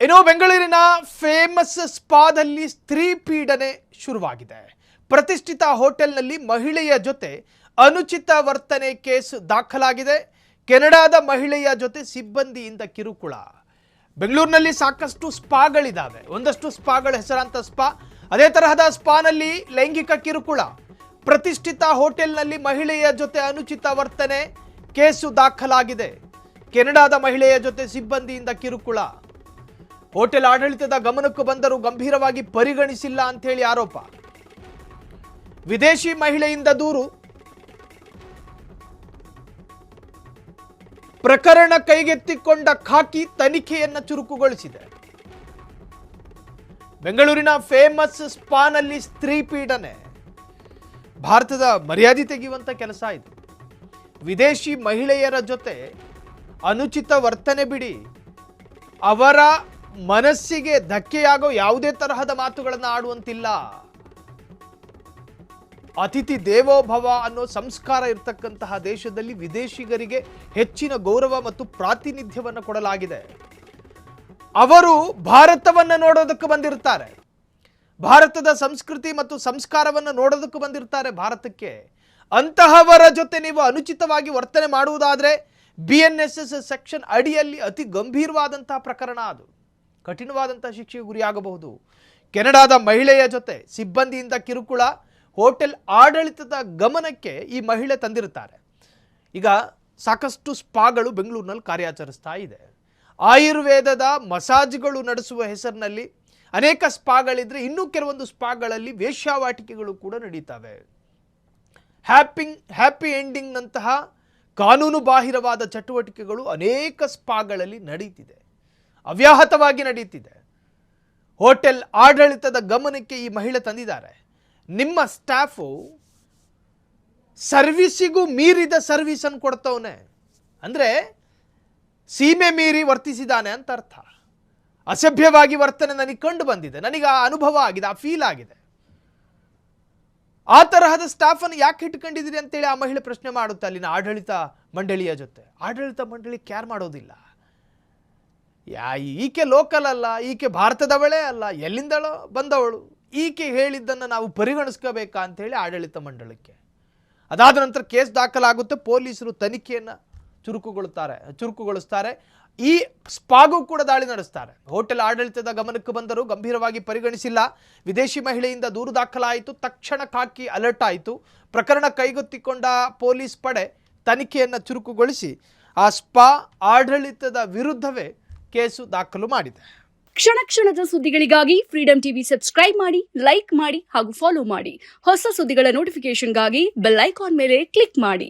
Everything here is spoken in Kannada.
ಇನ್ನು ಬೆಂಗಳೂರಿನ ಫೇಮಸ್ ಸ್ಪಾದಲ್ಲಿ ಸ್ತ್ರೀ ಪೀಡನೆ ಶುರುವಾಗಿದೆ. ಪ್ರತಿಷ್ಠಿತ ಹೋಟೆಲ್ನಲ್ಲಿ ಮಹಿಳೆಯ ಜೊತೆ ಅನುಚಿತ ವರ್ತನೆ ಕೇಸ್ ದಾಖಲಾಗಿದೆ. ಕೆನಡಾದ ಮಹಿಳೆಯ ಜೊತೆ ಸಿಬ್ಬಂದಿಯಿಂದ ಕಿರುಕುಳ. ಬೆಂಗಳೂರಿನಲ್ಲಿ ಸಾಕಷ್ಟು ಸ್ಪಾಗಳಿದ್ದಾವೆ. ಒಂದಷ್ಟು ಸ್ಪಾಗಳ ಹೆಸರಾಂತ ಸ್ಪಾ, ಅದೇ ತರಹದ ಸ್ಪಾನಲ್ಲಿ ಲೈಂಗಿಕ ಕಿರುಕುಳ. ಪ್ರತಿಷ್ಠಿತ ಹೋಟೆಲ್ನಲ್ಲಿ ಮಹಿಳೆಯ ಜೊತೆ ಅನುಚಿತ ವರ್ತನೆ ಕೇಸು ದಾಖಲಾಗಿದೆ. ಕೆನಡಾದ ಮಹಿಳೆಯ ಜೊತೆ ಸಿಬ್ಬಂದಿಯಿಂದ ಕಿರುಕುಳ. ಹೋಟೆಲ್ ಆಡಳಿತದ ಗಮನಕ್ಕೆ ಬಂದರೂ ಗಂಭೀರವಾಗಿ ಪರಿಗಣಿಸಿಲ್ಲ ಅಂತ ಹೇಳಿ ಆರೋಪ. ವಿದೇಶಿ ಮಹಿಳೆಯಿಂದ ದೂರು. ಪ್ರಕರಣ ಕೈಗೆತ್ತಿಕೊಂಡ ಖಾಕಿ ತನಿಖೆಯನ್ನು ಚುರುಕುಗೊಳಿಸಿದೆ. ಬೆಂಗಳೂರಿನ ಫೇಮಸ್ ಸ್ಪಾನಲ್ಲಿ ಸ್ತ್ರೀ ಪೀಡನೆ. ಭಾರತದ ಮರ್ಯಾದೆ ತೆಗೆಯುವಂತ ಕೆಲಸ ಇದು. ವಿದೇಶಿ ಮಹಿಳೆಯರ ಜೊತೆ ಅನುಚಿತ ವರ್ತನೆ ಬಿಡಿ, ಅವರ ಮನಸ್ಸಿಗೆ ಧಕ್ಕೆಯಾಗೋ ಯಾವುದೇ ತರಹದ ಮಾತುಗಳನ್ನು ಆಡುವಂತಿಲ್ಲ. ಅತಿಥಿ ದೇವೋಭವ ಅನ್ನೋ ಸಂಸ್ಕಾರ ಇರತಕ್ಕಂತಹ ದೇಶದಲ್ಲಿ ವಿದೇಶಿಗರಿಗೆ ಹೆಚ್ಚಿನ ಗೌರವ ಮತ್ತು ಪ್ರಾತಿನಿಧ್ಯವನ್ನು ಕೊಡಲಾಗಿದೆ. ಅವರು ಭಾರತವನ್ನು ನೋಡೋದಕ್ಕೆ ಬಂದಿರ್ತಾರೆ. ಭಾರತದ ಸಂಸ್ಕೃತಿ ಮತ್ತು ಸಂಸ್ಕಾರವನ್ನು ನೋಡೋದಕ್ಕೆ ಬಂದಿರ್ತಾರೆ ಭಾರತಕ್ಕೆ. ಅಂತಹವರ ಜೊತೆ ನೀವು ಅನುಚಿತವಾಗಿ ವರ್ತನೆ ಮಾಡುವುದಾದರೆ BNSS ಸೆಕ್ಷನ್ ಅಡಿಯಲ್ಲಿ ಅತಿ ಗಂಭೀರವಾದಂತಹ ಪ್ರಕರಣ, ಅದು ಕಠಿಣವಾದಂತಹ ಶಿಕ್ಷೆಗೆ ಗುರಿಯಾಗಬಹುದು. ಕೆನಡಾದ ಮಹಿಳೆಯ ಜೊತೆ ಸಿಬ್ಬಂದಿಯಿಂದ ಕಿರುಕುಳ ಹೋಟೆಲ್ ಆಡಳಿತದ ಗಮನಕ್ಕೆ ಈ ಮಹಿಳೆ ತಂದಿರುತ್ತಾರೆ. ಈಗ ಸಾಕಷ್ಟು ಸ್ಪಾಗಳು ಬೆಂಗಳೂರಿನಲ್ಲಿ ಕಾರ್ಯಾಚರಿಸ್ತಾ ಇದೆ. ಆಯುರ್ವೇದದ ಮಸಾಜ್ಗಳು ನಡೆಸುವ ಹೆಸರಿನಲ್ಲಿ ಅನೇಕ ಸ್ಪಾಗಳಿದ್ರೆ, ಇನ್ನೂ ಕೆಲವೊಂದು ಸ್ಪಾಗಳಲ್ಲಿ ವೇಶ್ಯಾವಾಟಿಕೆಗಳು ಕೂಡ ನಡೀತವೆ. ಹ್ಯಾಪಿ ಎಂಡಿಂಗ್ನಂತಹ ಕಾನೂನು ಬಾಹಿರವಾದ ಚಟುವಟಿಕೆಗಳು ಅನೇಕ ಸ್ಪಾಗಳಲ್ಲಿ ನಡೀತಿದೆ, ಅವ್ಯಾಹತವಾಗಿ ನಡೀತಿದೆ. ಹೋಟೆಲ್ ಆಡಳಿತದ ಗಮನಕ್ಕೆ ಈ ಮಹಿಳೆ ತಂದಿದ್ದಾರೆ. ನಿಮ್ಮ ಸ್ಟಾಫು ಸರ್ವಿಸಿಗೂ ಮೀರಿದ ಸರ್ವಿಸನ್ನು ಕೊಡ್ತವನೆ ಅಂದರೆ ಸೀಮೆ ಮೀರಿ ವರ್ತಿಸಿದ್ದಾನೆ ಅಂತ ಅರ್ಥ. ಅಸಭ್ಯವಾಗಿ ವರ್ತನೆ ನನಗೆ ಕಂಡು ಬಂದಿದೆ, ನನಗೆ ಆ ಅನುಭವ ಆಗಿದೆ, ಆ ಫೀಲ್ ಆಗಿದೆ. ಆ ತರಹದ ಸ್ಟಾಫನ್ನು ಯಾಕೆ ಇಟ್ಕೊಂಡಿದ್ದೀರಿ ಅಂತೇಳಿ ಆ ಮಹಿಳೆ ಪ್ರಶ್ನೆ ಮಾಡುತ್ತೆ ಅಲ್ಲಿನ ಆಡಳಿತ ಮಂಡಳಿಯ ಜೊತೆ. ಆಡಳಿತ ಮಂಡಳಿ ಕ್ಯಾರ್ ಮಾಡೋದಿಲ್ಲ. ಈಕೆ ಲೋಕಲ್ ಅಲ್ಲ, ಈಕೆ ಭಾರತದವಳೇ ಅಲ್ಲ, ಎಲ್ಲಿಂದಳೋ ಬಂದವಳು, ಈಕೆ ಹೇಳಿದ್ದನ್ನು ನಾವು ಪರಿಗಣಿಸ್ಕೋಬೇಕಾ ಅಂತೇಳಿ ಆಡಳಿತ ಮಂಡಳಕ್ಕೆ. ಅದಾದ ನಂತರ ಕೇಸ್ ದಾಖಲಾಗುತ್ತೆ. ಪೊಲೀಸರು ತನಿಖೆಯನ್ನು ಚುರುಕುಗೊಳಿಸ್ತಾರೆ. ಈ ಸ್ಪಾಗೂ ಕೂಡ ದಾಳಿ ನಡೆಸ್ತಾರೆ. ಹೋಟೆಲ್ ಆಡಳಿತದ ಗಮನಕ್ಕೆ ಬಂದರೂ ಗಂಭೀರವಾಗಿ ಪರಿಗಣಿಸಿಲ್ಲ. ವಿದೇಶಿ ಮಹಿಳೆಯಿಂದ ದೂರು ದಾಖಲಾಯಿತು. ತಕ್ಷಣ ಖಾಕಿ ಅಲರ್ಟ್ ಆಯಿತು. ಪ್ರಕರಣ ಕೈಗೆತ್ತಿಕೊಂಡ ಪೊಲೀಸ್ ಪಡೆ ತನಿಖೆಯನ್ನು ಚುರುಕುಗೊಳಿಸಿ ಆ ಸ್ಪಾ ಆಡಳಿತದ ವಿರುದ್ಧವೇ ಕೇಸು ದಾಖಲು ಮಾಡಿದೆ. ಕ್ಷಣ ಕ್ಷಣದ ಸುದ್ದಿಗಳಿಗಾಗಿ ಫ್ರೀಡಂ ಟಿವಿ ಸಬ್ಸ್ಕ್ರೈಬ್ ಮಾಡಿ, ಲೈಕ್ ಮಾಡಿ ಹಾಗೂ ಫಾಲೋ ಮಾಡಿ. ಹೊಸ ಸುದ್ದಿಗಳ ನೋಟಿಫಿಕೇಶನ್ಗಾಗಿ ಬೆಲ್ ಐಕಾನ್ ಮೇಲೆ ಕ್ಲಿಕ್ ಮಾಡಿ.